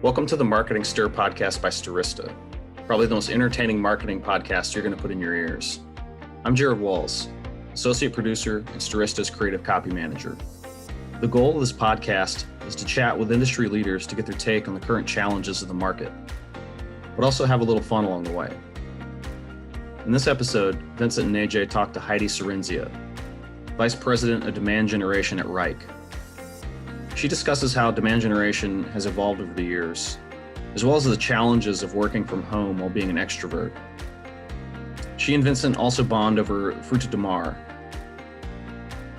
Welcome to the Marketing Stir podcast by Stirista, probably the most entertaining marketing podcast you're going to put in your ears. I'm Jared Walls, associate producer and Stirista's creative copy manager. The goal of this podcast is to chat with industry leaders to get their take on the current challenges of the market, but also have a little fun along the way. In this episode, Vincent and Ajay talked to Heidi Cerenzia, Vice President of Demand Generation at Wrike. She discusses how demand generation has evolved over the years, as well as the challenges of working from home while being an extrovert. She and Vincent also bond over frutti di mare.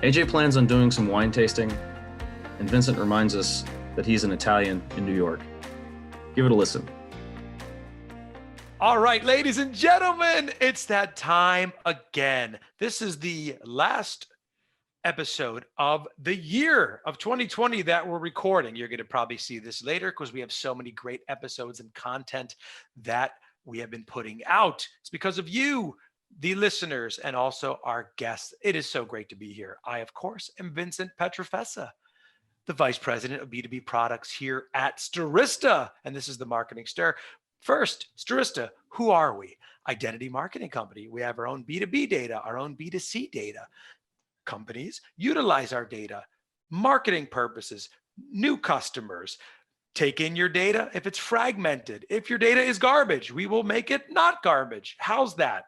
Ajay plans on doing some wine tasting, and Vincent reminds us that he's an Italian in New York. Give it a listen. All right, ladies and gentlemen, it's that time again. This is the last episode of the year of 2020 that we're recording. You're going to probably see this later because we have so many great episodes and content that we have been putting out. It's because of you, the listeners, and also our guests. It is so great to be here. I, of course, am Vincent Pietrafesa, the Vice President of B2B Products here at Stirista, and this is the Marketing Stir. First, Stirista, who are we? Identity marketing company. We have our own B2B data, our own B2C data. Companies utilize our data, marketing purposes, new customers. Take in your data if it's fragmented. If your data is garbage, we will make it not garbage. How's that?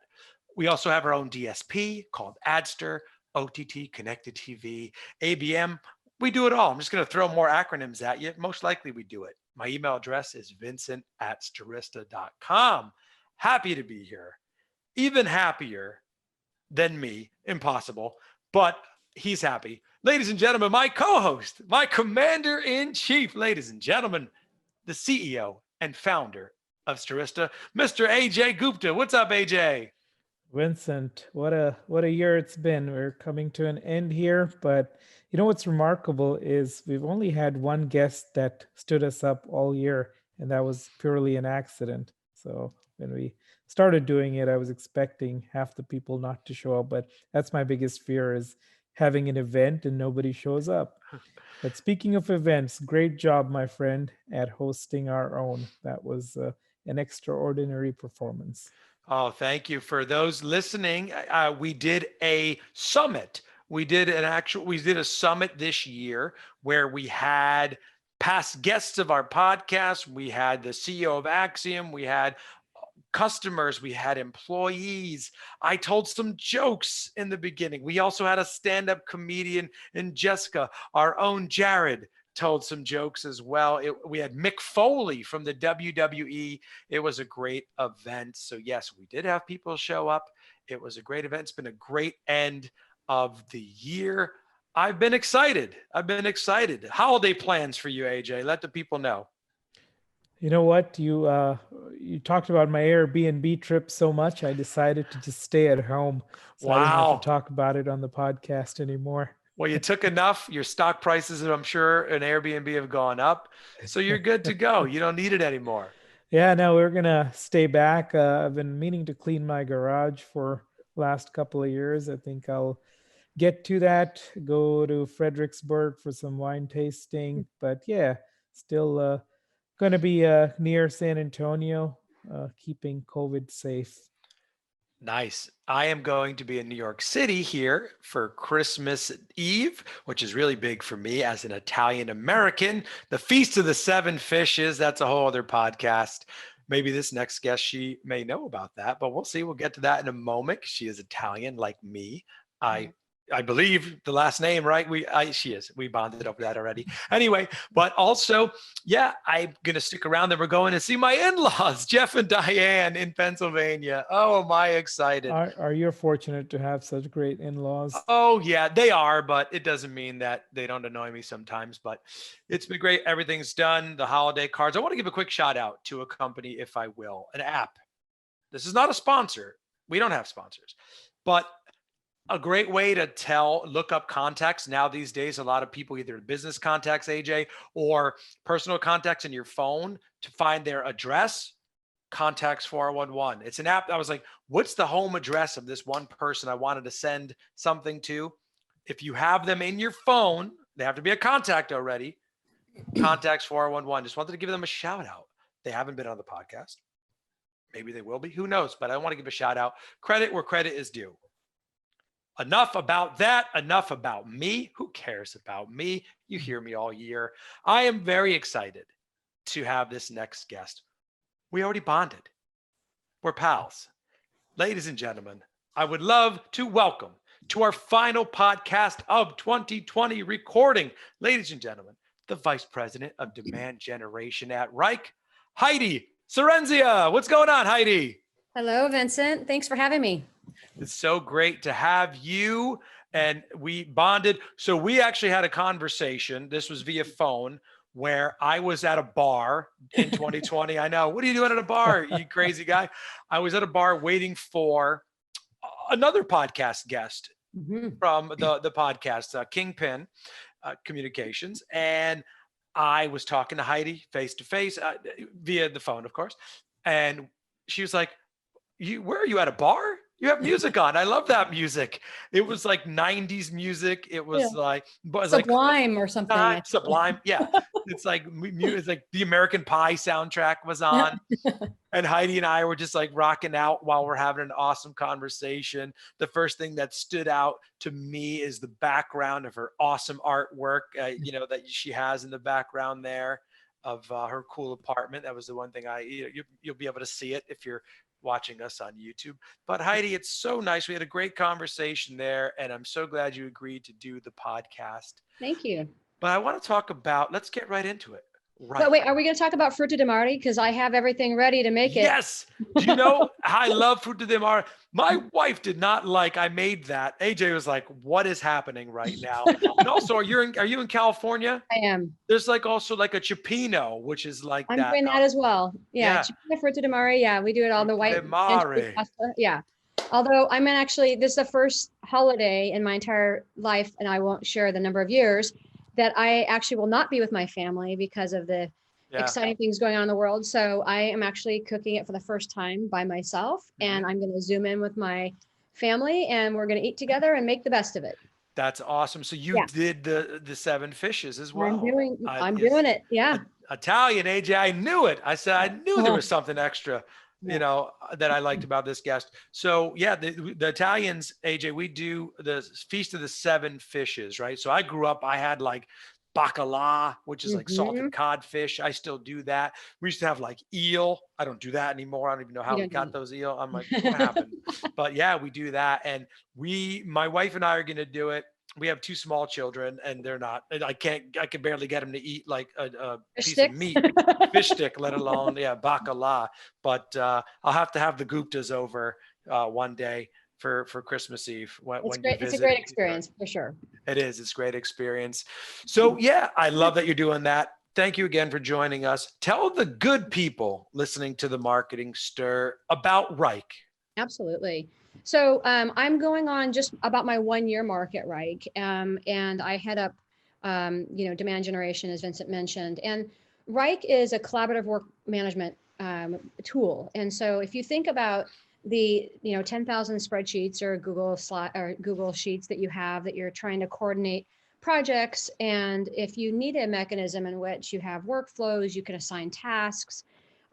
We also have our own DSP called Adster, OTT, Connected TV, ABM. We do it all. I'm just going to throw more acronyms at you. Most likely we do it. My email address is vincent@stirista.com. Happy to be here. Even happier than me. Impossible. But he's happy. Ladies and gentlemen, my co-host, my commander-in-chief, ladies and gentlemen, the CEO and founder of Stirista, Mr. Ajay Gupta. What's up, Ajay? Vincent, what a year it's been. We're coming to an end here, but you know what's remarkable is we've only had one guest that stood us up all year, and that was purely an accident. So when we started doing it, I was expecting half the people not to show up, but that's my biggest fear, is having an event and nobody shows up. But speaking of events, great job, my friend, at hosting our own. That was an extraordinary performance. Oh, thank you. For those listening, we did a summit. We did a summit this year where we had past guests of our podcast. We had the CEO of Axiom. We had customers, we had employees. I told some jokes in the beginning. We also had a stand-up comedian in Jessica. Our own Jared told some jokes as well. We had Mick Foley from the WWE. It was a great event. So yes, we did have people show up. It was a great event. It's been a great end of the year. I've been excited. Holiday plans for you, Ajay. Let the people know. You know what? You talked about my Airbnb trip so much, I decided to just stay at home. So I didn't have to talk about it on the podcast anymore. Well, you took enough. Your stock prices, I'm sure, in Airbnb have gone up. So you're good to go. You don't need it anymore. Yeah, no, we're going to stay back. I've been meaning to clean my garage for last couple of years. I think I'll get to that, go to Fredericksburg for some wine tasting. But yeah, still going to be near San Antonio, keeping COVID safe. Nice. I am going to be in New York City here for Christmas Eve, which is really big for me as an Italian American. The Feast of the Seven Fishes, that's a whole other podcast. Maybe this next guest, she may know about that, but we'll see. We'll get to that in a moment. She is Italian like me. I believe the last name, right? She is. We bonded over that already. Anyway, but also, yeah, I'm going to stick around. Then we're going to see my in-laws, Jeff and Diane in Pennsylvania. Oh, am I excited. Are you fortunate to have such great in-laws? Oh, yeah, they are, but it doesn't mean that they don't annoy me sometimes. But it's been great. Everything's done. The holiday cards. I want to give a quick shout out to a company, if I will, an app. This is not a sponsor. We don't have sponsors, but a great way to look up contacts. Now these days, a lot of people either business contacts, Ajay, or personal contacts in your phone to find their address. Contacts 411. It's an app. I was like, what's the home address of this one person I wanted to send something to? If you have them in your phone, they have to be a contact already. Contacts 411. Just wanted to give them a shout out. They haven't been on the podcast. Maybe they will be. Who knows? But I want to give a shout out. Credit where credit is due. Enough about that. Enough about me. Who cares about me? You hear me all year. I am very excited to have this next guest. We already bonded. We're pals. Ladies and gentlemen, I would love to welcome to our final podcast of 2020 recording, ladies and gentlemen, the Vice President of Demand Generation at Wrike, Heidi Cerenzia. What's going on, Heidi? Hello, Vincent. Thanks for having me. It's so great to have you. And we bonded. So we actually had a conversation. This was via phone where I was at a bar in 2020. I know. What are you doing at a bar, you crazy guy? I was at a bar waiting for another podcast guest from the podcast, Kingpin Communications. And I was talking to Heidi face to face via the phone, of course. And she was like, where are you at a bar? You have music on. I love that music. It was like 90s music. It was Sublime or something. Sublime. Yeah. It's like the American Pie soundtrack was on. And Heidi and I were just like rocking out while we're having an awesome conversation. The first thing that stood out to me is the background of her awesome artwork, that she has in the background there of her cool apartment. That was the one thing you'll be able to see it if you're watching us on YouTube. But Heidi, it's so nice. We had a great conversation there, and I'm so glad you agreed to do the podcast. Thank you. But I want to talk about, let's get right into it. Right. But wait, are we going to talk about frutti di mare? Because I have everything ready to make it. Yes. Do you know I love frutti di mare? My wife did not like I made that. AJ was like, "What is happening right now?" And also, are you in California? I am. There's also like a cipino, which is like I'm doing that as well. Yeah. Cipino frutti di mare. Yeah, we do it on the white mare. Yeah. Although this is the first holiday in my entire life, and I won't share the number of years, that I actually will not be with my family because of the exciting things going on in the world. So I am actually cooking it for the first time by myself, and I'm going to Zoom in with my family, and we're going to eat together and make the best of it. That's awesome. So you did the 7 fishes as well. I'm doing it. Yeah. Italian, AJ. I knew it. I said, I knew there was something extra, that I liked about this guest. So the Italians, AJ, we do the Feast of the 7 Fishes, right? So I grew up, I had like bacala, which is like salted codfish. I still do that. We used to have like eel. I don't do that anymore. I don't even know how we got those eel. I'm like, what happened? But yeah, we do that. And my wife and I are going to do it. We have 2 small children, and they're not, I can barely get them to eat like a piece of meat, fish stick, let alone, bacala. But I'll have to have the Guptas over one day for Christmas Eve. It's a great experience for sure. It is. It's a great experience. So I love that you're doing that. Thank you again for joining us. Tell the good people listening to the Marketing Stir about Wrike. Absolutely. So I'm going on just about my 1-year mark at Wrike, and I head up, demand generation, as Vincent mentioned. And Wrike is a collaborative work management tool. And so if you think about the 10,000 spreadsheets or Google Sheets that you have that you're trying to coordinate projects, and if you need a mechanism in which you have workflows, you can assign tasks,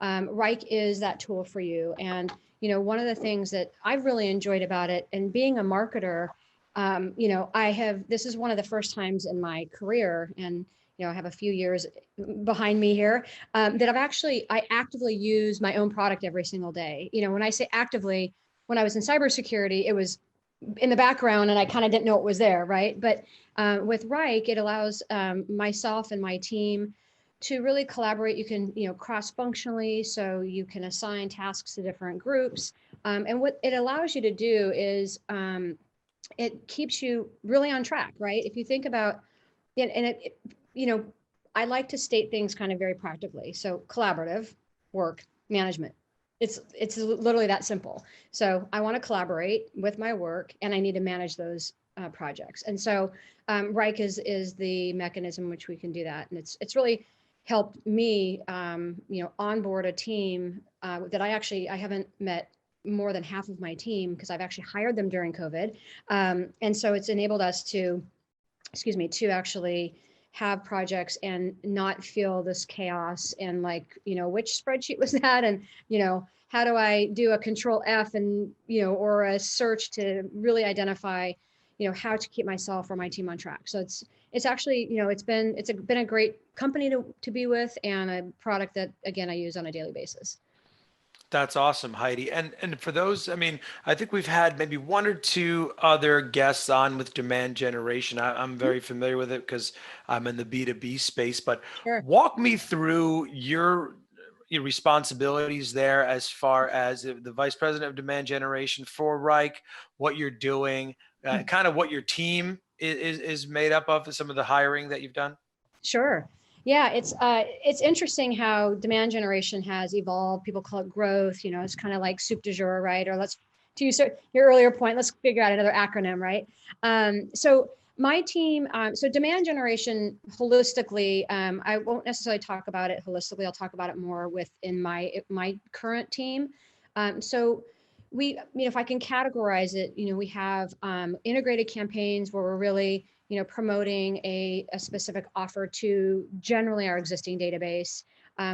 Wrike is that tool for you. And one of the things that I've really enjoyed about it, and being a marketer, this is one of the first times in my career, and I have a few years behind me here, that I actively use my own product every single day. When I say actively, when I was in cybersecurity, it was in the background and I kind of didn't know it was there, right? But with Wrike, it allows myself and my team to really collaborate. You can, cross-functionally, so you can assign tasks to different groups. And what it allows you to do is it keeps you really on track, right? If you think about it, and I like to state things kind of very practically. So collaborative work management. It's literally that simple. So I want to collaborate with my work, and I need to manage those projects. And so Wrike is the mechanism in which we can do that. And it's really helped me, onboard a team that I haven't met more than half of my team, because I've actually hired them during COVID. And so it's enabled us to actually have projects and not feel this chaos and like, which spreadsheet was that? And, how do I do a control F and, or a search to really identify, how to keep myself or my team on track. So it's actually, it's been a great company to be with, and a product that, again, I use on a daily basis. That's awesome, Heidi. And for those, I mean, I think we've had maybe one or two other guests on with demand generation. I'm very familiar with it because I'm in the B2B space, but Sure. walk me through your responsibilities there as far as the vice president of demand generation for Wrike, what you're doing, kind of what your team is made up of, some of the hiring that you've done. Sure. Yeah, it's interesting how demand generation has evolved. People call it growth. It's kind of like soup du jour, right? Or to use your earlier point, let's figure out another acronym, right? So my team, so demand generation holistically, I won't necessarily talk about it holistically. I'll talk about it more within my current team. So we, if I can categorize it, we have integrated campaigns where we're really promoting a specific offer to generally our existing database,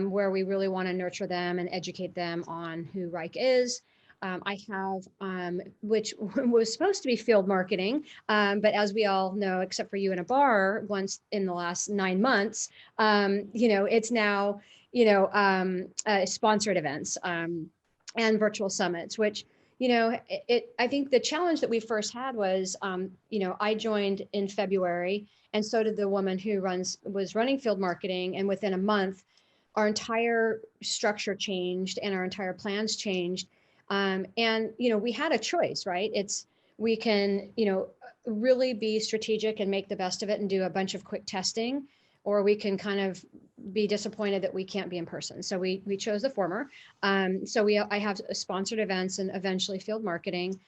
where we really want to nurture them and educate them on who Wrike is. I have, which was supposed to be field marketing, but as we all know, except for you in a bar once in the last 9 months, it's now, sponsored events and virtual summits, which I think the challenge that we first had was, I joined in February, and so did the woman who was running field marketing. And within a month, our entire structure changed and our entire plans changed. And, we had a choice, right? We can, really be strategic and make the best of it and do a bunch of quick testing, or we can kind of be disappointed that we can't be in person. So we chose the former. I have sponsored events and eventually field marketing.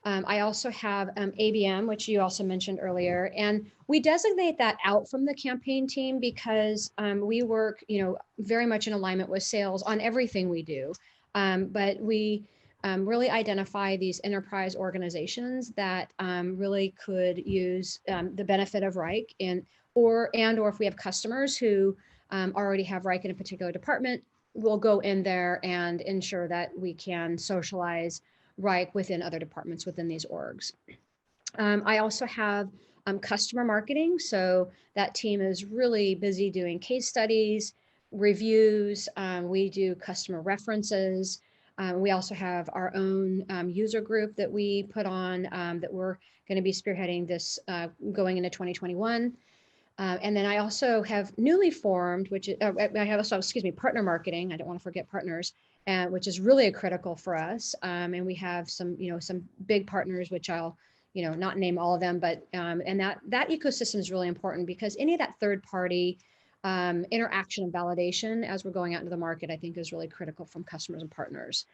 I also have ABM, which you also mentioned earlier, and we designate that out from the campaign team because we work, very much in alignment with sales on everything we do. But we really identify these enterprise organizations that really could use the benefit of Wrike, or if we have customers who already have Wrike in a particular department, we'll go in there and ensure that we can socialize Wrike within other departments within these orgs. I also have customer marketing. So that team is really busy doing case studies, reviews. We do customer references. We also have our own user group that we put on that we're going to be spearheading this going into 2021. And then I also have newly formed, I have also, partner marketing. I don't want to forget partners, which is really critical for us. And we have some big partners, which I'll, not name all of them, but, and that ecosystem is really important because any of that third party interaction and validation as we're going out into the market, I think is really critical from customers and partners.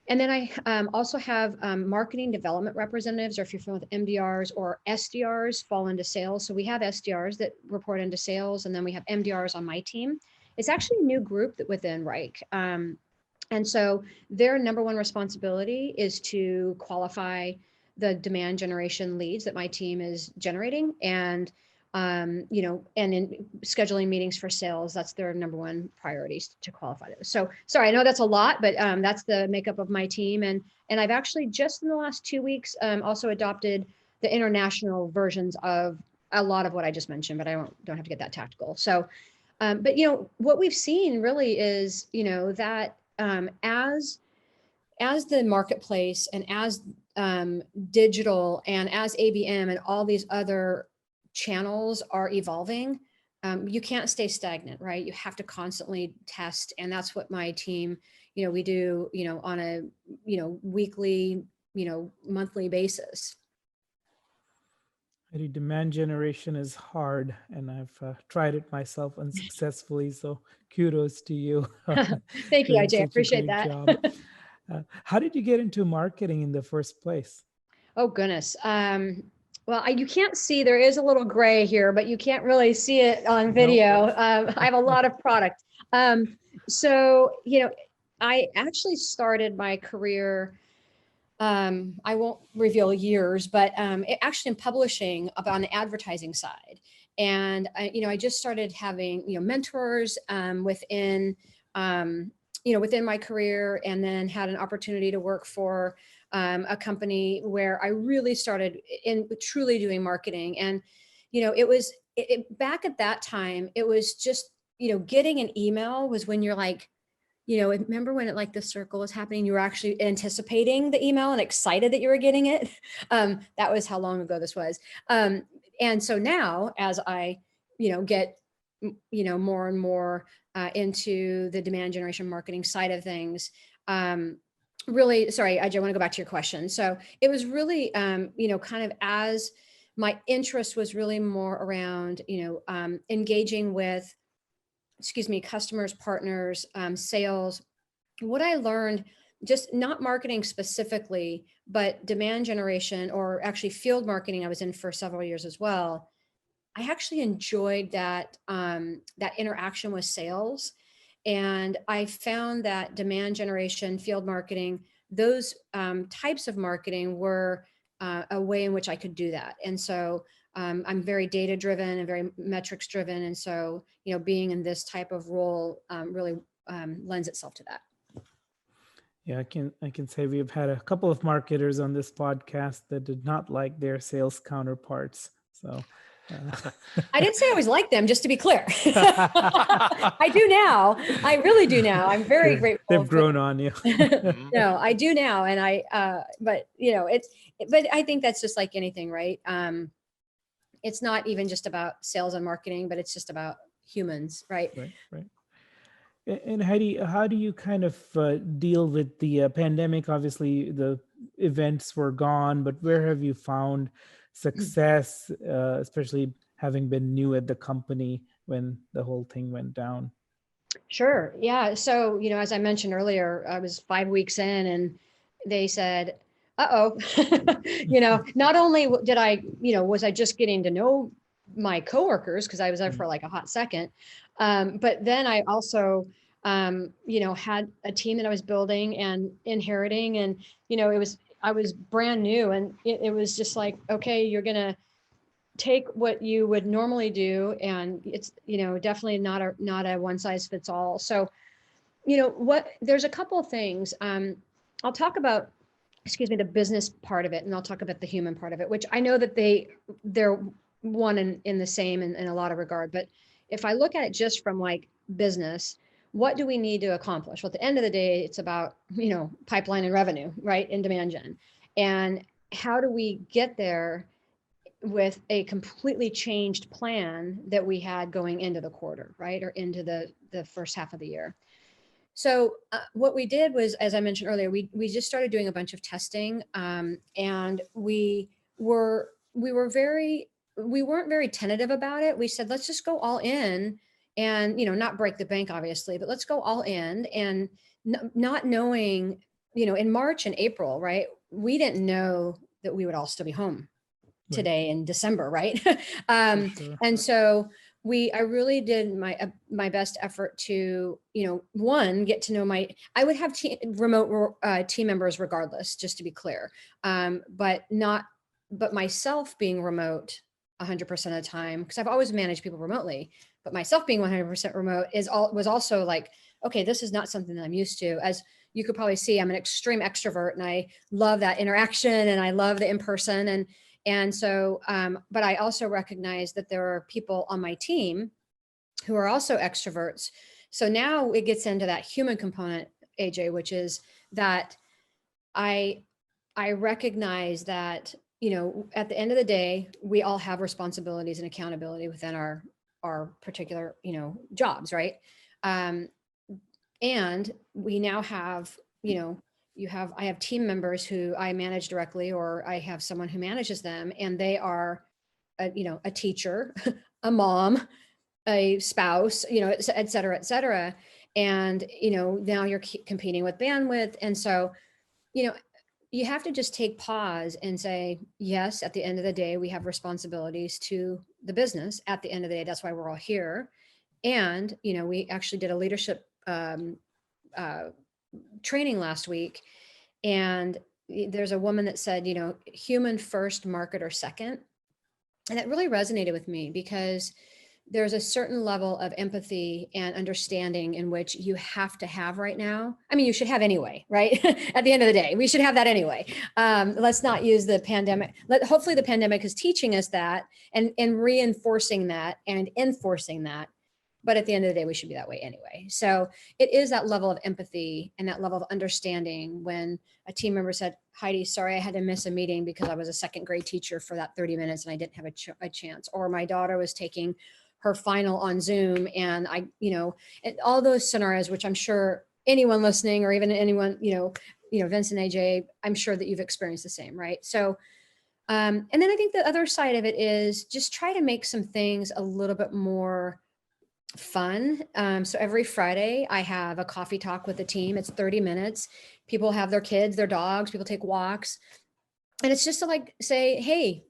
And then I also have marketing development representatives, or if you're familiar with MDRs or SDRs, fall into sales. So we have SDRs that report into sales, and then we have MDRs on my team. It's actually a new group within Wrike. And so their number one responsibility is to qualify the demand generation leads that my team is generating, and and in scheduling meetings for sales, that's their number one priority, to qualify those. So sorry, I know that's a lot, but that's the makeup of my team. And I've actually just in the last 2 weeks also adopted the international versions of a lot of what I just mentioned, but I don't have to get that tactical. So, but what we've seen really is, that as the marketplace and as digital and as ABM and all these other channels are evolving, you can't stay stagnant, right? You have to constantly test. And that's what my team, we do, on a, weekly, monthly basis. Demand generation is hard, and I've tried it myself unsuccessfully. So kudos to you. Thank you, Ajay. I appreciate that. How did you get into marketing in the first place? Oh, goodness. Well, you can't see, there is a little gray here, but you can't really see it on video. Nope. I have a lot of product. So, I actually started my career, I won't reveal years, but actually in publishing on the advertising side. And I just started having, mentors within, within my career, and then had an opportunity to work for a company where I really started in truly doing marketing. And, back at that time, it was just, getting an email was when you're like, remember when the circle was happening, you were actually anticipating the email and excited that you were getting it. That was how long ago this was. And so now, as I, get, more and more into the demand generation marketing side of things, really, sorry, Ajay, I want to go back to your question. So it was really, kind of as my interest was really more around, engaging with, customers, partners, sales. What I learned, just not marketing specifically, but demand generation, or actually field marketing, I was in for several years as well. I actually enjoyed that interaction with sales. And I found that demand generation, field marketing, those types of marketing were a way in which I could do that. And so I'm very data driven and very metrics driven. And so, being in this type of role really lends itself to that. Yeah, I can say we've had a couple of marketers on this podcast that did not like their sales counterparts. So I didn't say I always liked them, just to be clear. I do now. I really do now. I'm very grateful. They've grown on you. No, I do now. And but I think that's just like anything, right? It's not even just about sales and marketing, but it's just about humans, right? Right. And Heidi, how do you kind of deal with the pandemic? Obviously, the events were gone, but where have you found success, especially having been new at the company when the whole thing went down? Sure. Yeah. So, as I mentioned earlier, I was 5 weeks in, and they said, uh-oh, not only did I, was I just getting to know my coworkers, because I was there for like a hot second. But then I also, had a team that I was building and inheriting, and, I was brand new, and it was just like, okay, you're going to take what you would normally do. And it's, definitely not a one size fits all. So, there's a couple of things. I'll talk about, the business part of it, and I'll talk about the human part of it, which I know that they're one in the same in a lot of regard. But if I look at it just from like business, what do we need to accomplish? Well, at the end of the day, it's about, pipeline and revenue, right? In demand gen. And how do we get there with a completely changed plan that we had going into the quarter, right? Or into the first half of the year. So what we did was, as I mentioned earlier, we just started doing a bunch of testing, and we weren't very tentative about it. We said, let's just go all in, and not break the bank, obviously, but let's go all in. And not knowing, in March and April, right, we didn't know that we would all still be home today in December, right? Sure. And so I really did my best effort to, one, get to know I would have remote team members regardless, just to be clear, but myself being remote 100% of the time, because I've always managed people remotely, but myself being 100% remote was also like, okay, this is not something that I'm used to. As you could probably see, I'm an extreme extrovert, and I love that interaction, and I love the in-person, and so, but I also recognize that there are people on my team who are also extroverts. So now it gets into that human component, Ajay, which is that I recognize that, at the end of the day, we all have responsibilities and accountability within our particular, jobs, right? And we now have, I have team members who I manage directly, or I have someone who manages them, and they are, a teacher, a mom, a spouse, et cetera, et cetera. And, now you're competing with bandwidth. And so, you have to just take pause and say, yes, at the end of the day, we have responsibilities to the business. At the end of the day, that's why we're all here. And, we actually did a leadership training last week, and there's a woman that said, human first, marketer second. And that really resonated with me because there's a certain level of empathy and understanding in which you have to have right now. I mean, you should have anyway, right? At the end of the day, we should have that anyway. Let's not use the pandemic. Hopefully the pandemic is teaching us that and reinforcing that and enforcing that. But at the end of the day, we should be that way anyway. So it is that level of empathy and that level of understanding when a team member said, Heidi, sorry, I had to miss a meeting because I was a second grade teacher for that 30 minutes and I didn't have a chance. Or my daughter was taking her final on Zoom and all those scenarios, which I'm sure anyone listening or even anyone, Vincent, Ajay, I'm sure that you've experienced the same, right? So, and then I think the other side of it is just try to make some things a little bit more fun. So every Friday I have a coffee talk with the team. It's 30 minutes. People have their kids, their dogs, people take walks. And it's just to like say, hey,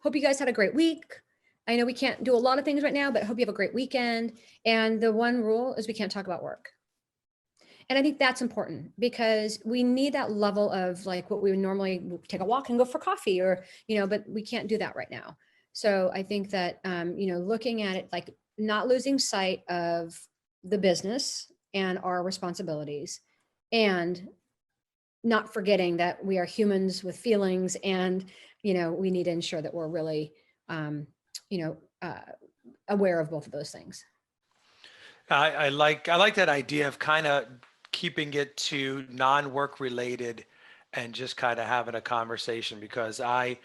hope you guys had a great week. I know we can't do a lot of things right now, but hope you have a great weekend. And the one rule is we can't talk about work. And I think that's important because we need that level of like what we would normally take a walk and go for coffee or, but we can't do that right now. So I think that, looking at it, like not losing sight of the business and our responsibilities and not forgetting that we are humans with feelings and, we need to ensure that we're really, aware of both of those things. I like that idea of kind of keeping it to non-work related and just kind of having a conversation because I,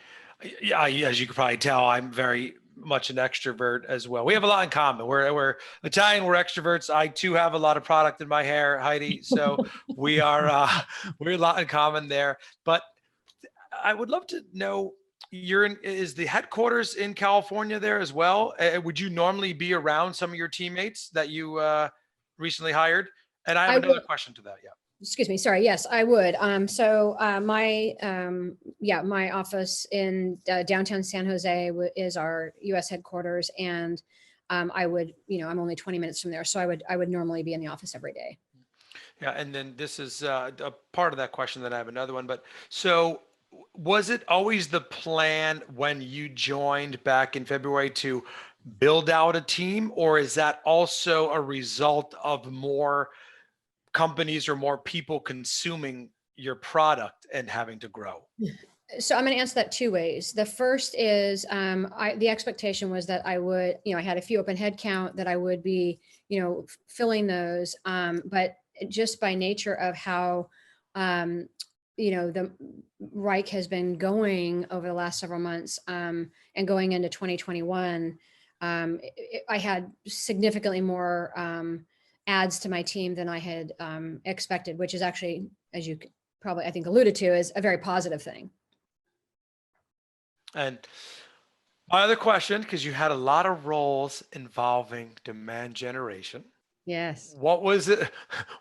as you can probably tell, I'm very much an extrovert as well. We have a lot in common. We're Italian, we're extroverts. I too have a lot of product in my hair, Heidi. So we're a lot in common there. But I would love to know, is the headquarters in California there as well? Would you normally be around some of your teammates that you recently hired? And I have another question to that. Yeah. Excuse me. Sorry. Yes, I would. My office in downtown San Jose is our U.S. headquarters, and I would, I'm only 20 minutes from there, so I would normally be in the office every day. Yeah, and then this is a part of that question. That I have another one, but so was it always the plan when you joined back in February to build out a team, or is that also a result of more companies or more people consuming your product and having to grow? So I'm going to answer that two ways. The first is the expectation was that I would, I had a few open head count that I would be, filling those. But just by nature of how, the Wrike has been going over the last several months and going into 2021, I had significantly more adds to my team than I had expected, which is actually, as you probably, I think, alluded to, is a very positive thing. And my other question, because you had a lot of roles involving demand generation. Yes. What was it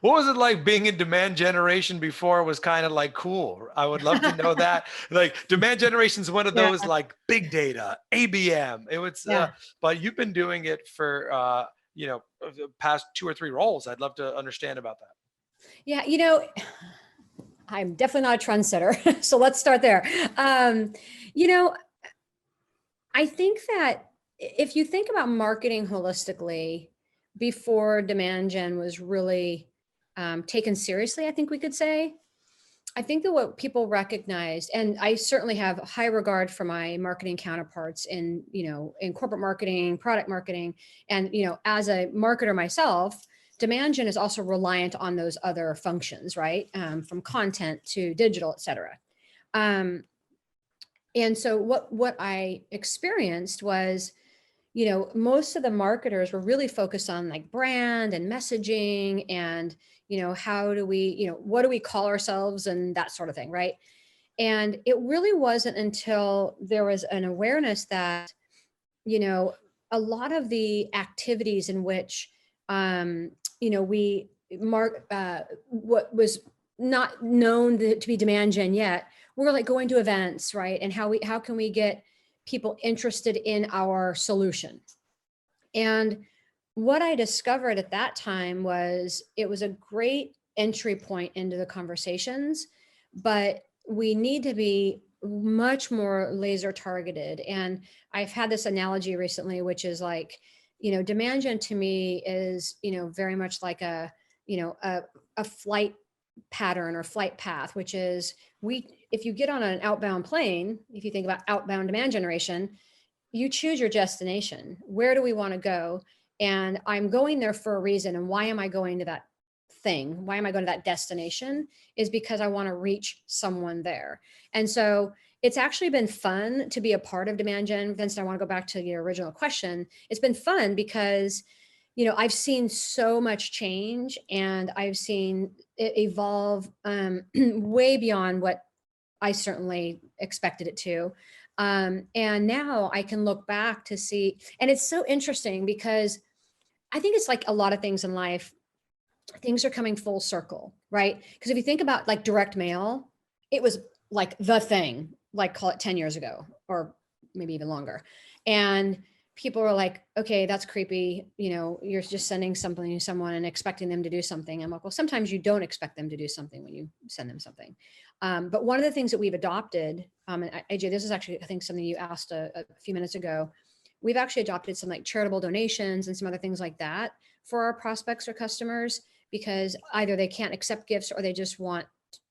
like being in demand generation before it was kind of like cool? I would love to know that. Like demand generation is one of those like big data, ABM. It was, but you've been doing it for, the past 2 or 3 roles. I'd love to understand about that. Yeah. I'm definitely not a trendsetter. So let's start there. I think that if you think about marketing holistically, before demand gen was really taken seriously, I think we could say, I think that what people recognized, and I certainly have high regard for my marketing counterparts in corporate marketing, product marketing, and, as a marketer myself, demand gen is also reliant on those other functions, right? From content to digital, et cetera. And so what I experienced was, most of the marketers were really focused on like brand and messaging and, how do we, what do we call ourselves and that sort of thing, right? And it really wasn't until there was an awareness that, a lot of the activities in which, we mark what was not known to be demand gen yet, we're like going to events, right? And how can we get people interested in our solution? And what I discovered at that time was it was a great entry point into the conversations, but we need to be much more laser targeted. And I've had this analogy recently, which is like, demand gen to me is, very much like a flight pattern or flight path, which is if you get on an outbound plane, if you think about outbound demand generation, you choose your destination. Where do we want to go? And I'm going there for a reason. And why am I going to that thing? Why am I going to that destination? Is because I want to reach someone there. And so it's actually been fun to be a part of demand gen. Vincent, I want to go back to your original question. It's been fun because, I've seen so much change, and I've seen it evolve way beyond what I certainly expected it to. And now I can look back to see, and it's so interesting because I think it's like a lot of things in life, things are coming full circle, right? Because if you think about like direct mail, it was like the thing, like call it 10 years ago, or maybe even longer. And people were like, okay, that's creepy. You're just sending something to someone and expecting them to do something. I'm like, well, sometimes you don't expect them to do something when you send them something. But one of the things that we've adopted, and Ajay, this is actually, I think, something you asked a few minutes ago. We've actually adopted some like charitable donations and some other things like that for our prospects or customers, because either they can't accept gifts or they just want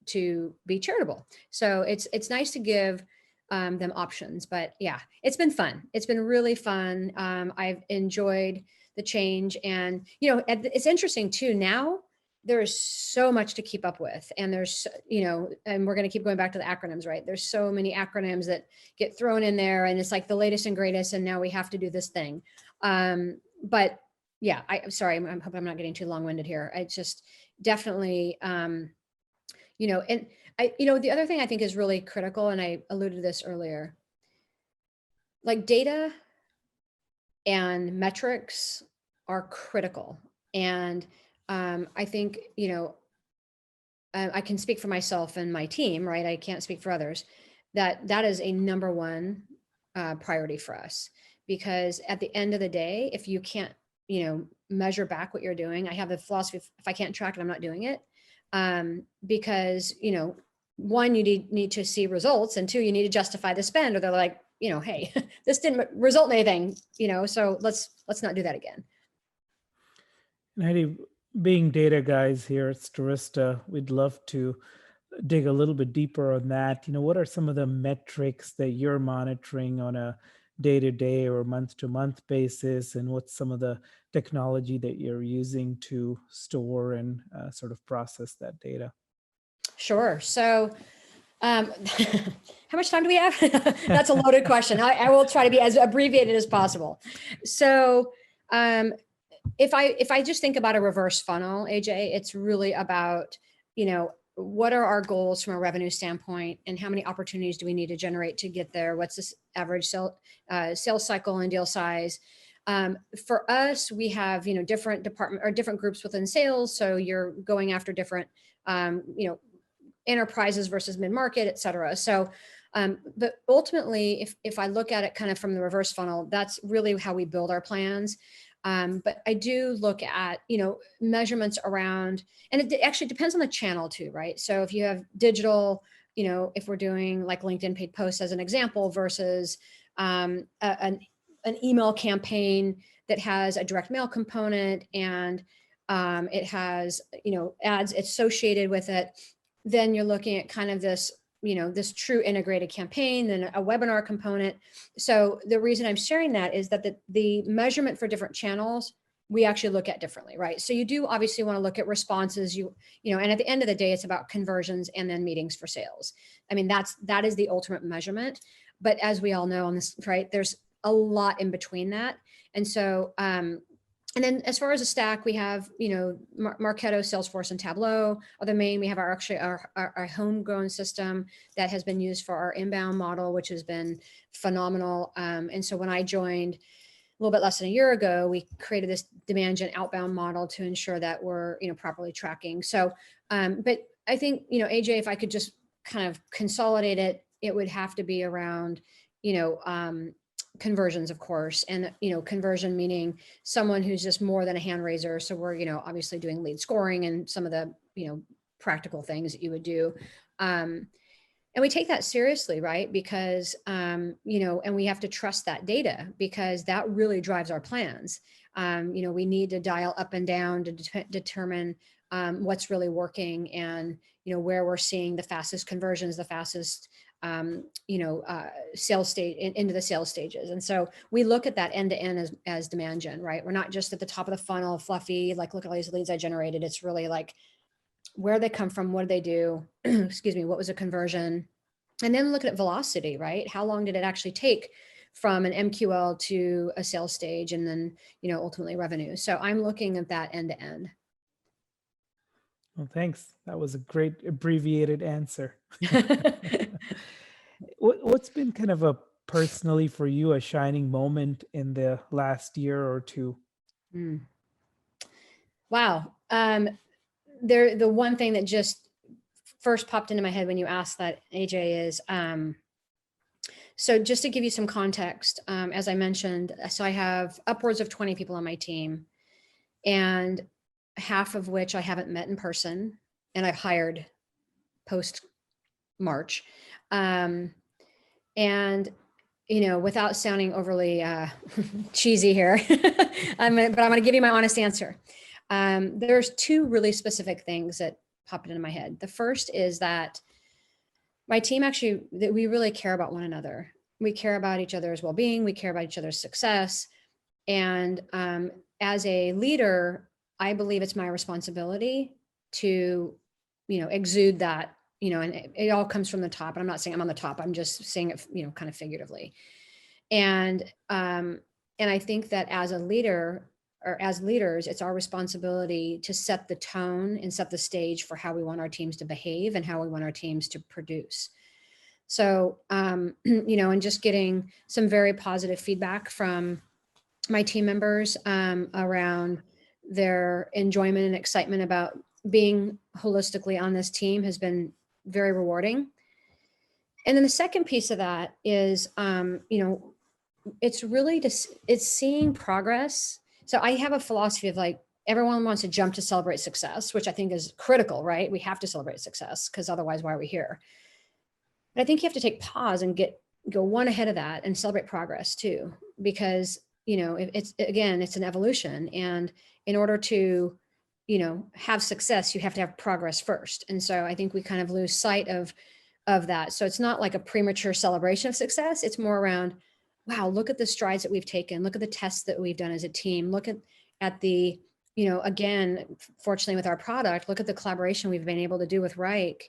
to be charitable. So it's nice to give them options. But yeah, it's been fun. It's been really fun. I've enjoyed the change. And, it's interesting too. Now there is so much to keep up with. And there's, and we're going to keep going back to the acronyms, right? There's so many acronyms that get thrown in there, and it's like the latest and greatest. And now we have to do this thing. But yeah, I'm sorry. I'm hoping I'm not getting too long-winded here. I just definitely, and the other thing I think is really critical, and I alluded to this earlier, like data and metrics are critical. And I think, I can speak for myself and my team, right? I can't speak for others. That is a number one priority for us, because at the end of the day, if you can't, measure back what you're doing, I have the philosophy, if I can't track it, I'm not doing it. Because, one, you need to see results, and two, you need to justify the spend, or they're like, hey, this didn't result in anything, so let's not do that again. And Heidi, being data guys here at Starista, we'd love to dig a little bit deeper on that. What are some of the metrics that you're monitoring on a day-to-day or month-to-month basis, and what's some of the technology that you're using to store and sort of process that data? Sure. So how much time do we have? That's a loaded question. I will try to be as abbreviated as possible. So if I just think about a reverse funnel, Ajay, it's really about, what are our goals from a revenue standpoint, and how many opportunities do we need to generate to get there? What's this average sales cycle and deal size? For us, we have, different department or different groups within sales. So you're going after different, enterprises versus mid-market, et cetera. So, but ultimately, if I look at it kind of from the reverse funnel, that's really how we build our plans. But I do look at, measurements around, and it actually depends on the channel too, right? So if you have digital, if we're doing like LinkedIn paid posts as an example versus an email campaign that has a direct mail component and it has, ads associated with it, then you're looking at kind of this, this true integrated campaign, then a webinar component. So the reason I'm sharing that is that the measurement for different channels, we actually look at differently, right? So you do obviously want to look at responses, and at the end of the day, it's about conversions and then meetings for sales. I mean, that is the ultimate measurement. But as we all know on this, right, there's a lot in between that. And so, and then as far as a stack, we have, Marketo, Salesforce, and Tableau are the main. We have our homegrown system that has been used for our inbound model, which has been phenomenal. And so when I joined a little bit less than a year ago, we created this demand gen outbound model to ensure that we're, properly tracking. So, but I think, Ajay, if I could just kind of consolidate it, it would have to be around, conversions, of course. And, conversion meaning someone who's just more than a hand raiser. So we're, obviously doing lead scoring and some of the, practical things that you would do. And we take that seriously, right? Because, you know, and we have to trust that data because that really drives our plans. You know, we need to dial up and down to determine what's really working and, you know, where we're seeing the fastest conversions, the fastest, you know, sales stage into the sales stages. And so we look at that end to end as demand gen, right? We're not just at the top of the funnel, fluffy, like, look at all these leads I generated. It's really like, where they come from, what do they do? Excuse me, what was a conversion? And then look at velocity, right? How long did it actually take from an MQL to a sales stage and then, you know, ultimately revenue. So I'm looking at that end to end. Well, thanks. That was a great abbreviated answer. What's been kind of a personally for you a shining moment in the last year or two? Wow. The one thing that just first popped into my head when you asked that, AJ, is so just to give you some context, as I mentioned, so I have upwards of 20 people on my team, and half of which I haven't met in person, and I've hired post March. And, you know, without sounding overly cheesy here, but I'm going to give you my honest answer. There's two really specific things that popped into my head. The first is that my team actually, that we really care about one another. We care about each other's well-being. We care about each other's success. And as a leader, I believe it's my responsibility to, you know, exude that, you know, and it all comes from the top. And I'm not saying I'm on the top. I'm just saying it, you know, kind of figuratively. And I think that as a leader, or as leaders, it's our responsibility to set the tone and set the stage for how we want our teams to behave and how we want our teams to produce. So, you know, and just getting some very positive feedback from my team members around their enjoyment and excitement about being holistically on this team has been very rewarding. And then the second piece of that is, you know, it's really just, it's seeing progress. So I have a philosophy of like, everyone wants to jump to celebrate success, which I think is critical, right? We have to celebrate success because otherwise, why are we here? But I think you have to take pause and go one ahead of that and celebrate progress too, because, you know, it's an evolution. And in order to, you know, have success, you have to have progress first. And so I think we kind of lose sight of that. So it's not like a premature celebration of success. It's more around, wow, look at the strides that we've taken. Look at the tests that we've done as a team. Look at the, you know, again, fortunately with our product, look at the collaboration we've been able to do with Wrike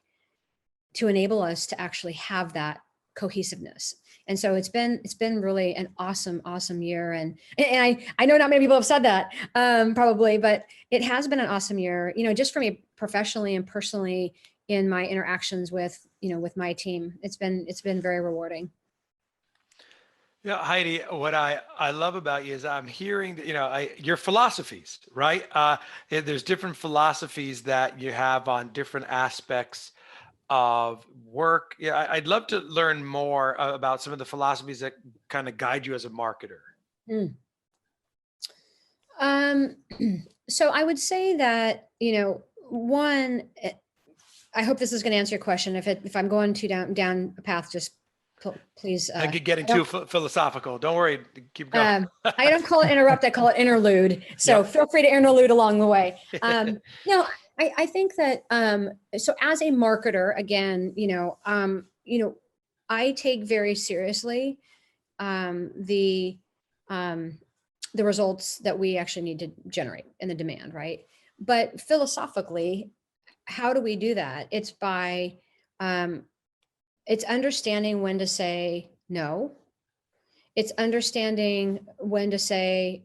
to enable us to actually have that cohesiveness. And so it's been really an awesome year. And I know not many people have said that probably, but it has been an awesome year, you know, just for me professionally and personally in my interactions with, you know, with my team. It's been very rewarding. Yeah, Heidi, what I love about you is I'm hearing that, you know, your philosophies, right? There's different philosophies that you have on different aspects of work. Yeah, I'd love to learn more about some of the philosophies that kind of guide you as a marketer. So I would say that, you know, one, I hope this is going to answer your question. If I'm going too down a path, just please. I could get into philosophical. Don't worry. Keep going. I don't call it interrupt. I call it interlude. So yep. Feel free to interlude along the way. No, I think that, so as a marketer, again, you know, I take very seriously the results that we actually need to generate and the demand, right? But philosophically, how do we do that? It's by, it's understanding when to say no. It's understanding when to say,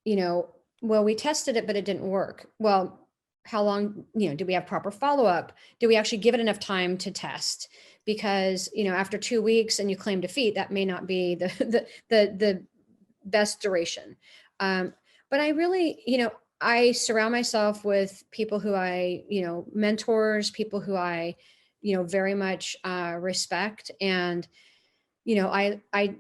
you know, well, we tested it, but it didn't work. Well, how long, you know, do we have proper follow-up? Do we actually give it enough time to test? Because, you know, after 2 weeks and you claim defeat, that may not be the best duration. But I really, you know, I surround myself with people who I, you know, mentors, people who I, you know, very much respect. And, you know, I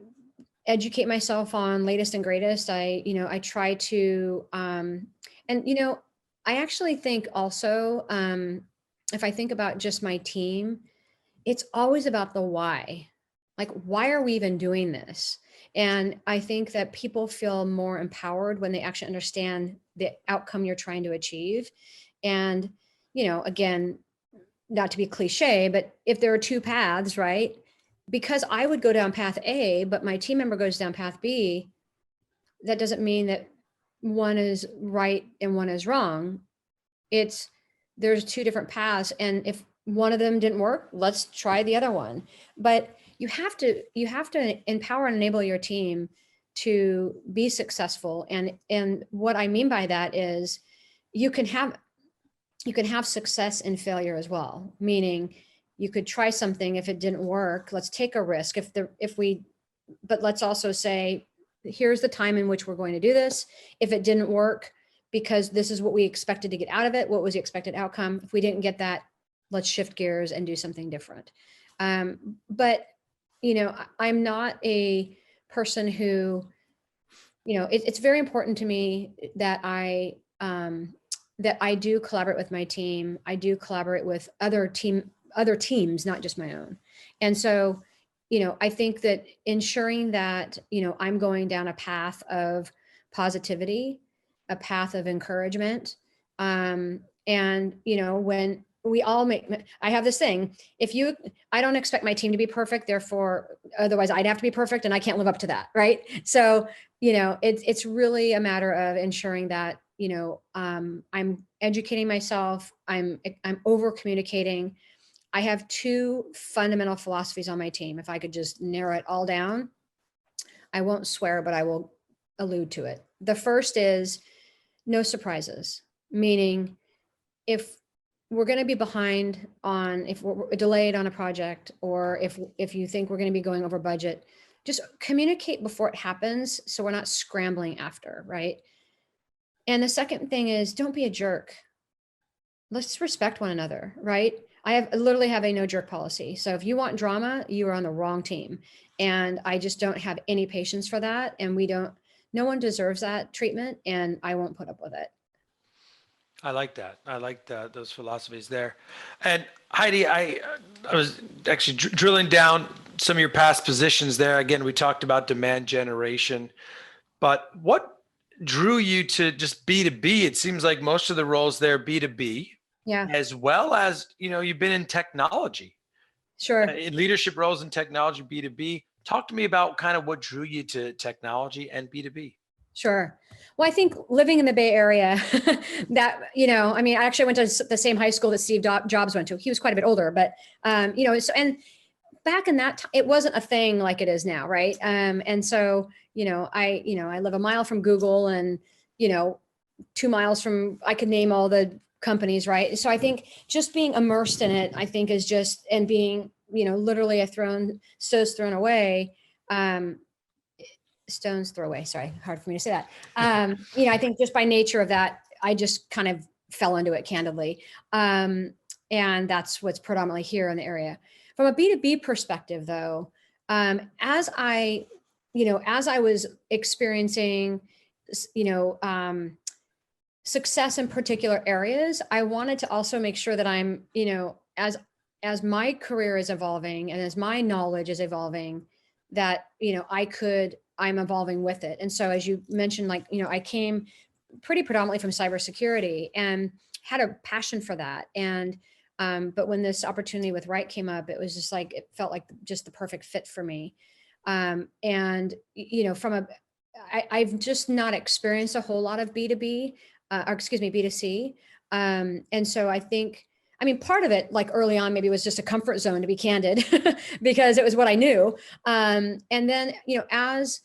educate myself on latest and greatest. I try to, and, you know, I actually think also, if I think about just my team, it's always about the why. Like, why are we even doing this? And I think that people feel more empowered when they actually understand the outcome you're trying to achieve. And, again, not to be cliche, but if there are two paths, right? Because I would go down path A, but my team member goes down path B, that doesn't mean that one is right and one is wrong. There's two different paths. And if one of them didn't work, let's try the other one. But you have to empower and enable your team to be successful. And what I mean by that is you can have success and failure as well. Meaning you could try something. If it didn't work, let's take a risk. But let's also say, here's the time in which we're going to do this. If it didn't work, because this is what we expected to get out of it, what was the expected outcome? If we didn't get that, let's shift gears and do something different. But, I'm not a person who, it's very important to me that I do collaborate with my team. I do collaborate with other teams, not just my own. And so, I think that ensuring that, I'm going down a path of positivity, a path of encouragement. And, when we all I have this thing, I don't expect my team to be perfect, therefore, otherwise I'd have to be perfect and I can't live up to that. Right. So, it's really a matter of ensuring that, I'm educating myself. I'm over communicating. I have two fundamental philosophies on my team. If I could just narrow it all down, I won't swear, but I will allude to it. The first is no surprises, meaning if we're going to be behind if we're delayed on a project, or if you think we're going to be going over budget, just communicate before it happens so we're not scrambling after, right? And the second thing is, don't be a jerk. Let's respect one another, right? I literally have a no jerk policy. So if you want drama, you are on the wrong team. And I just don't have any patience for that. And no one deserves that treatment, and I won't put up with it. I like that. I like those philosophies there. And Heidi, I was actually drilling down some of your past positions there. Again, we talked about demand generation, but what drew you to just B2B? It seems like most of the roles there B2B, Yeah, as well as, you've been in technology, sure. in leadership roles in technology, B2B. Talk to me about kind of what drew you to technology and B2B. Sure. Well, I think living in the Bay Area, that, I actually went to the same high school that Steve Jobs went to. He was quite a bit older, but, and back in that time, it wasn't a thing like it is now. Right. And so, I live a mile from Google, and, 2 miles from, I could name all the companies. Right. So I think just being immersed in it, I think is just, and being, literally stones thrown away, stones throw away. Sorry, hard for me to say that. I think just by nature of that, I just kind of fell into it candidly. And that's what's predominantly here in the area. From a B2B perspective, though, as I was experiencing, success in particular areas, I wanted to also make sure that I'm, as my career is evolving and as my knowledge is evolving, that, I'm evolving with it. And so, as you mentioned, I came pretty predominantly from cybersecurity and had a passion for that. And, but when this opportunity with Wrike came up, it was just it felt like just the perfect fit for me. And, I've just not experienced a whole lot of B2B, B2C. And so I think, part of it, early on, maybe it was just a comfort zone, to be candid, because it was what I knew. And then, as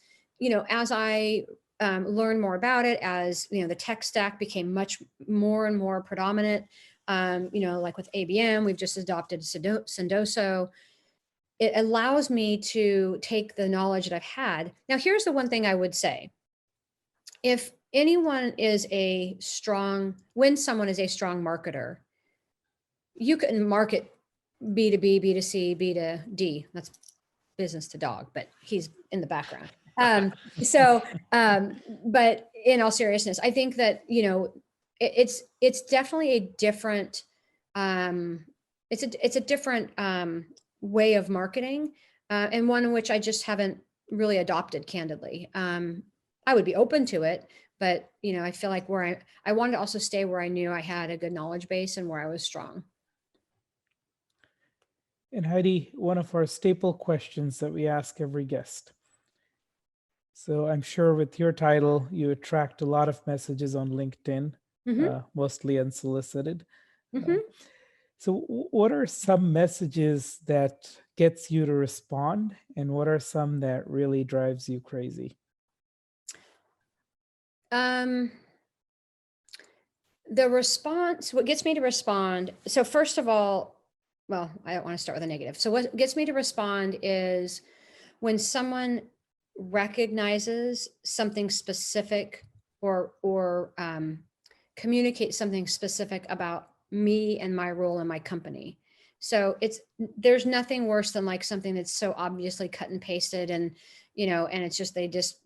I learned more about it, as, the tech stack became much more and more predominant, with ABM, we've just adopted Sendoso. It allows me to take the knowledge that I've had. Now, here's the one thing I would say. If anyone when someone is a strong marketer, you can market B2B, B2C, B2D. That's business to dog, but he's in the background. But in all seriousness, I think that, it's definitely a different, it's a different way of marketing, and one in which I just haven't really adopted, candidly. I would be open to it, but I feel like where I wanted to also stay where I knew I had a good knowledge base and where I was strong. And Heidi, one of our staple questions that we ask every guest. So I'm sure with your title, you attract a lot of messages on LinkedIn, mostly unsolicited. So what are some messages that gets you to respond, and what are some that really drives you crazy? The response, what gets me to respond. So first of all, well, I don't want to start with a negative. So what gets me to respond is when someone recognizes something specific or communicates something specific about me and my role in my company. So there's nothing worse than like something that's so obviously cut and pasted and it's just they just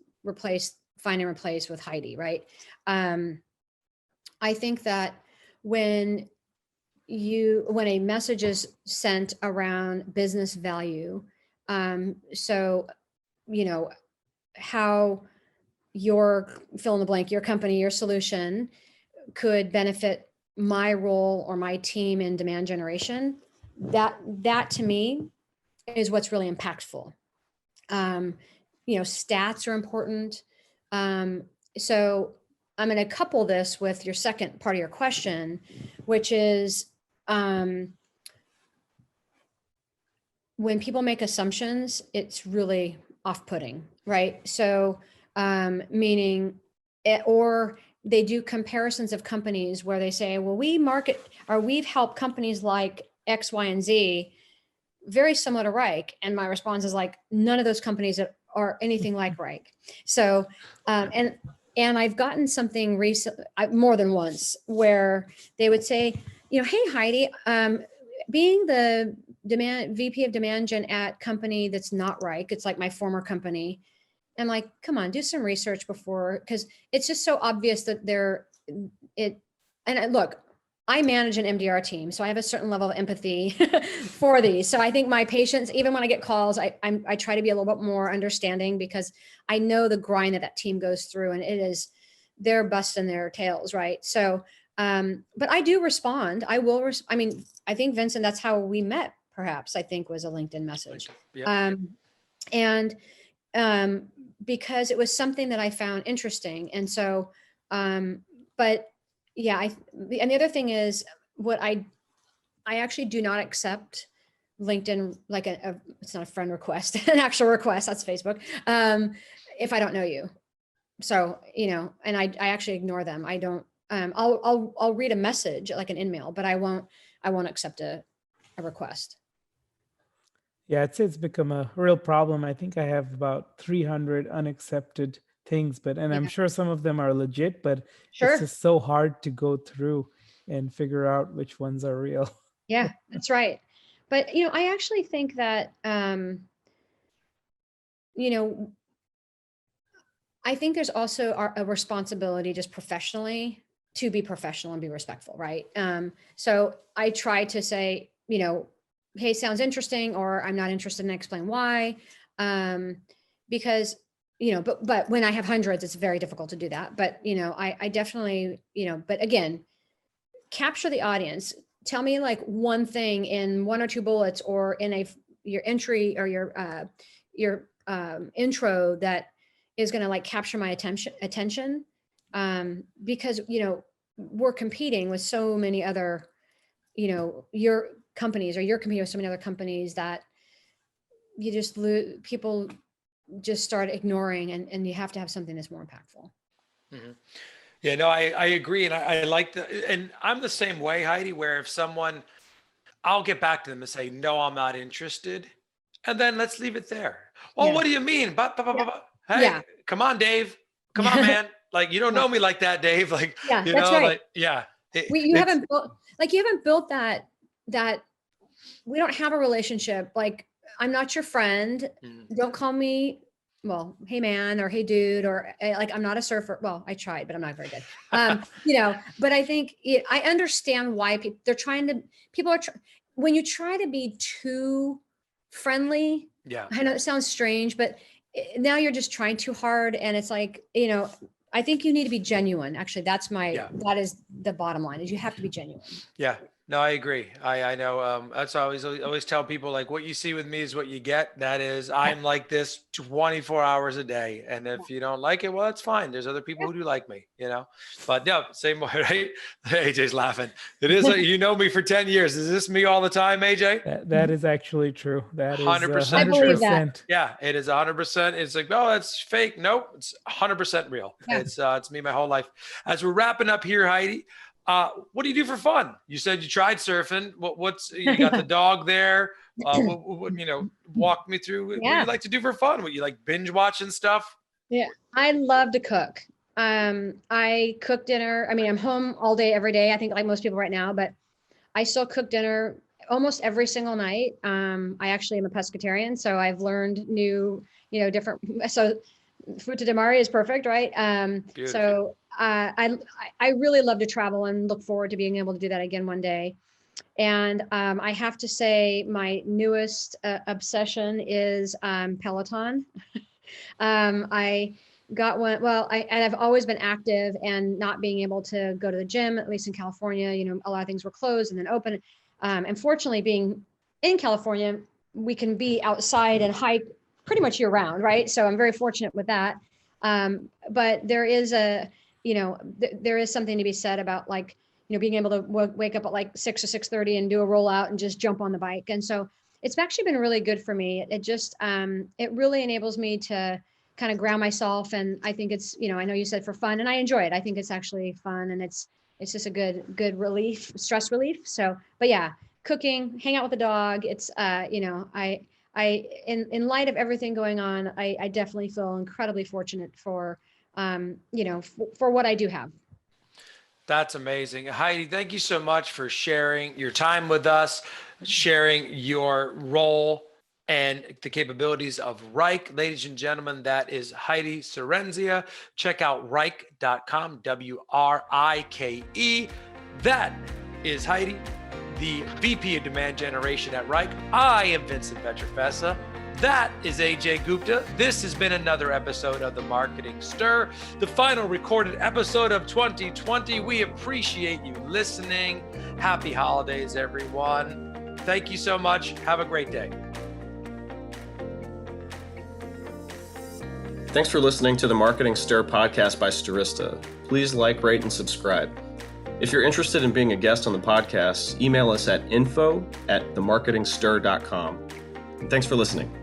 find and replace with Heidi, right? I think that when a message is sent around business value, so how your fill in the blank, your company, your solution could benefit my role or my team in demand generation, that to me is what's really impactful. Stats are important. So I'm going to couple this with your second part of your question, which is when people make assumptions, it's really off-putting, right? So meaning or they do comparisons of companies where they say, well, we've helped companies like X, Y, and Z very similar to Wrike. And my response is like, none of those companies are anything like Wrike. So, and I've gotten something more than once where they would say, hey, Heidi, being the VP of demand gen at company that's not Wrike, it's like my former company. I'm like, come on, do some research before, because it's just so obvious that look, I manage an MDR team, so I have a certain level of empathy for these. So I think my patients, even when I get calls, I try to be a little bit more understanding because I know the grind that team goes through, and they're busting their tails, right? So, but I do respond. I will. I think Vincent, that's how we met. Perhaps I think was a LinkedIn message, because it was something that I found interesting, and so, but. Yeah. And the other thing is what I actually do not accept LinkedIn, like it's not a friend request, an actual request, that's Facebook. If I don't know you. So, and I actually ignore them. I don't, I'll read a message like an in-mail, but I won't accept a request. Yeah, it's become a real problem. I think I have about 300 unaccepted things, I'm sure some of them are legit, but it's just so hard to go through and figure out which ones are real. Yeah, that's right. But, I actually think that, I think there's also a responsibility just professionally to be professional and be respectful, right? So I try to say, hey, sounds interesting, or I'm not interested, and explain why. Because but when I have hundreds, it's very difficult to do that. But, I definitely, but again, capture the audience. Tell me like one thing in one or two bullets or in your entry or your intro that is going to like capture my attention. Because, we're competing with so many other, your companies, or you're competing with so many other companies that you just people just start ignoring, and you have to have something that's more impactful. Mm-hmm. Yeah, no, I agree. And I like and I'm the same way, Heidi, where if I'll get back to them and say, no, I'm not interested. And then let's leave it there. Well, what do you mean? Hey, come on, Dave. Come on, man. Like, you don't know me like that, Dave. Like, that's right. Like, you haven't built that we don't have a relationship. Like, I'm not your friend. Don't call me, well, hey man, or hey dude, or like, I'm not a surfer. Well, I tried, but I'm not very good. But I think I understand why people are when you try to be too friendly. Yeah. I know it sounds strange, but now you're just trying too hard. And it's like, you know, I think you need to be genuine. Actually, that is the bottom line, is you have to be genuine. Yeah. No, I agree. I know. That's always tell people, like, what you see with me is what you get. That is, I'm like this 24 hours a day. And if you don't like it, well, it's fine. There's other people who do like me, you know, but no, same way, right? AJ's laughing. It is, you know me for 10 years. Is this me all the time, AJ? That is actually true. That is 100%. I believe that. 100%. Yeah, it is 100%. It's like, no, that's fake. Nope. It's 100% real. Yeah. It's me my whole life. As we're wrapping up here, Heidi, what do you do for fun? You said you tried surfing. You got the dog there? Walk me through what you like to do for fun. What you like, binge watching stuff? Yeah, I love to cook. I cook dinner. I mean, I'm home all day, every day, I think, like most people right now, but I still cook dinner almost every single night. I actually am a pescatarian, so I've learned new, different. So frutti di mare is perfect, right? So I really love to travel and look forward to being able to do that again one day. And I have to say, my newest obsession is Peloton. I got one. Well, I've always been active, and not being able to go to the gym, at least in California, a lot of things were closed and then open. And fortunately, being in California, we can be outside and hike pretty much year round, right? So I'm very fortunate with that. But there is there is something to be said about, like, being able to wake up at like 6 or 6:30 and do a rollout and just jump on the bike. And so it's actually been really good for me. It just, it really enables me to kind of ground myself. And I think it's, I know you said for fun, and I enjoy it. I think it's actually fun, and it's just a good relief, stress relief. So, but yeah, cooking, hang out with the dog. It's, in light of everything going on, I definitely feel incredibly fortunate for what I do have. That's amazing. Heidi, thank you so much for sharing your time with us, sharing your role and the capabilities of Wrike. Ladies and gentlemen, that is Heidi Cerenzia. Check out Wrike.com, Wrike. That is Heidi, the VP of Demand Generation at Wrike. I am Vincent Petrofessa. That is Ajay Gupta. This has been another episode of The Marketing Stir, the final recorded episode of 2020. We appreciate you listening. Happy holidays, everyone. Thank you so much. Have a great day. Thanks for listening to the Marketing Stir podcast by Stirista. Please like, rate, and subscribe. If you're interested in being a guest on the podcast, email us at info@themarketingstir.com. Thanks for listening.